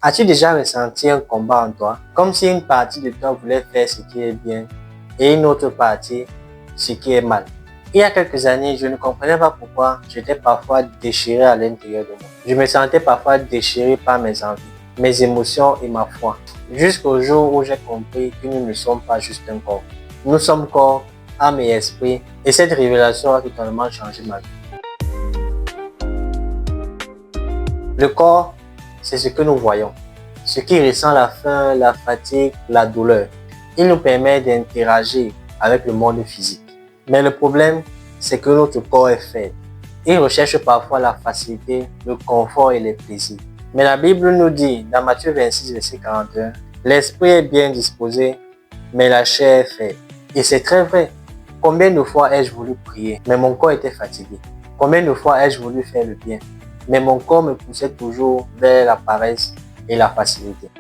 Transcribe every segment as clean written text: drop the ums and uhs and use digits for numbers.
As-tu déjà ressenti un combat en toi, comme si une partie de toi voulait faire ce qui est bien et une autre partie ce qui est mal? Il y a quelques années, je ne comprenais pas pourquoi j'étais parfois déchiré à l'intérieur de moi. Je me sentais parfois déchiré par mes envies, mes émotions et ma foi. Jusqu'au jour où j'ai compris que nous ne sommes pas juste un corps. Nous sommes corps, âme et esprit, et cette révélation a totalement changé ma vie. Le corps, c'est ce que nous voyons, ce qui ressent la faim, la fatigue, la douleur. Il nous permet d'interagir avec le monde physique. Mais le problème, c'est que notre corps est faible. Il recherche parfois la facilité, le confort et les plaisirs. Mais la Bible nous dit, dans Matthieu 26, verset 41, l'esprit est bien disposé, mais la chair est faible. Et c'est très vrai. Combien de fois ai-je voulu prier, mais mon corps était fatigué? Combien de fois ai-je voulu faire le bien, mais mon corps me poussait toujours vers la paresse et la facilité?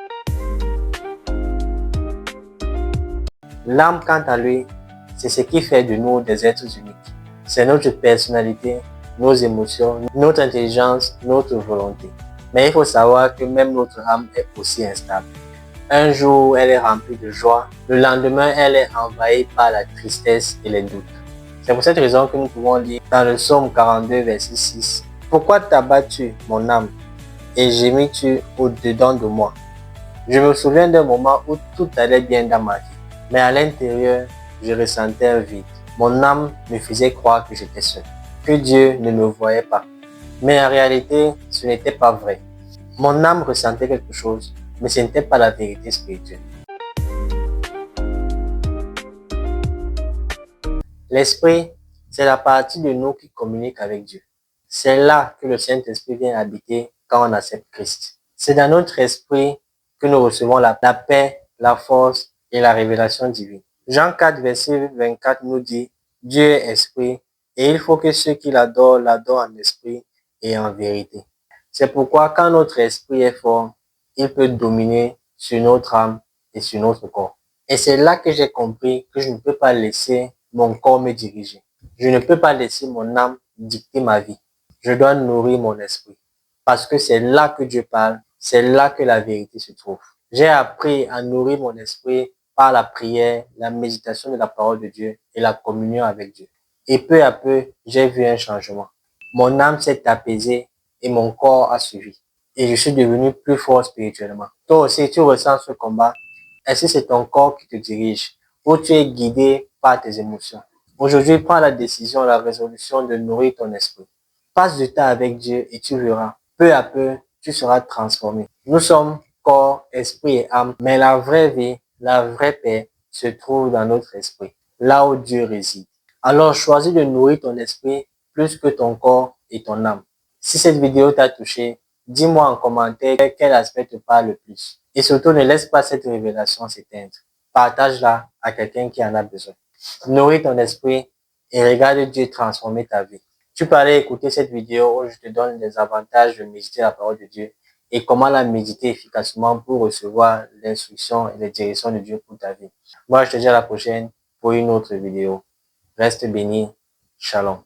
L'âme, quant à lui, c'est ce qui fait de nous des êtres uniques. C'est notre personnalité, nos émotions, notre intelligence, notre volonté. Mais il faut savoir que même notre âme est aussi instable. Un jour, elle est remplie de joie. Le lendemain, elle est envahie par la tristesse et les doutes. C'est pour cette raison que nous pouvons lire dans le psaume 42, verset 6. « Pourquoi t'abats-tu, mon âme, et gémis-tu au-dedans de moi? Je me souviens d'un moment où tout allait bien dans ma vie, mais à l'intérieur, je ressentais un vide. Mon âme me faisait croire que j'étais seul, que Dieu ne me voyait pas. Mais en réalité, ce n'était pas vrai. Mon âme ressentait quelque chose, mais ce n'était pas la vérité spirituelle. » L'esprit, c'est la partie de nous qui communique avec Dieu. C'est là que le Saint-Esprit vient habiter quand on accepte Christ. C'est dans notre esprit que nous recevons la paix, la force et la révélation divine. Jean 4, verset 24 nous dit, Dieu est esprit et il faut que ceux qui l'adorent, l'adorent en esprit et en vérité. C'est pourquoi quand notre esprit est fort, il peut dominer sur notre âme et sur notre corps. Et c'est là que j'ai compris que je ne peux pas laisser mon corps me diriger. Je ne peux pas laisser mon âme dicter ma vie. Je dois nourrir mon esprit. Parce que c'est là que Dieu parle, c'est là que la vérité se trouve. J'ai appris à nourrir mon esprit par la prière, la méditation de la parole de Dieu et la communion avec Dieu. Et peu à peu, j'ai vu un changement. Mon âme s'est apaisée et mon corps a suivi. Et je suis devenu plus fort spirituellement. Toi aussi, tu ressens ce combat. Est-ce que c'est ton corps qui te dirige ou tu es guidé par tes émotions? Aujourd'hui, prends la décision, la résolution de nourrir ton esprit. Passe du temps avec Dieu et tu verras. Peu à peu, tu seras transformé. Nous sommes corps, esprit et âme, mais la vraie vie, la vraie paix se trouve dans notre esprit, là où Dieu réside. Alors choisis de nourrir ton esprit plus que ton corps et ton âme. Si cette vidéo t'a touché, dis-moi en commentaire quel aspect te parle le plus. Et surtout, ne laisse pas cette révélation s'éteindre. Partage-la à quelqu'un qui en a besoin. Nourris ton esprit et regarde Dieu transformer ta vie. Tu peux aller écouter cette vidéo où je te donne les avantages de méditer la parole de Dieu et comment la méditer efficacement pour recevoir l'instruction et les directions de Dieu pour ta vie. Moi, je te dis à la prochaine pour une autre vidéo. Reste béni. Shalom.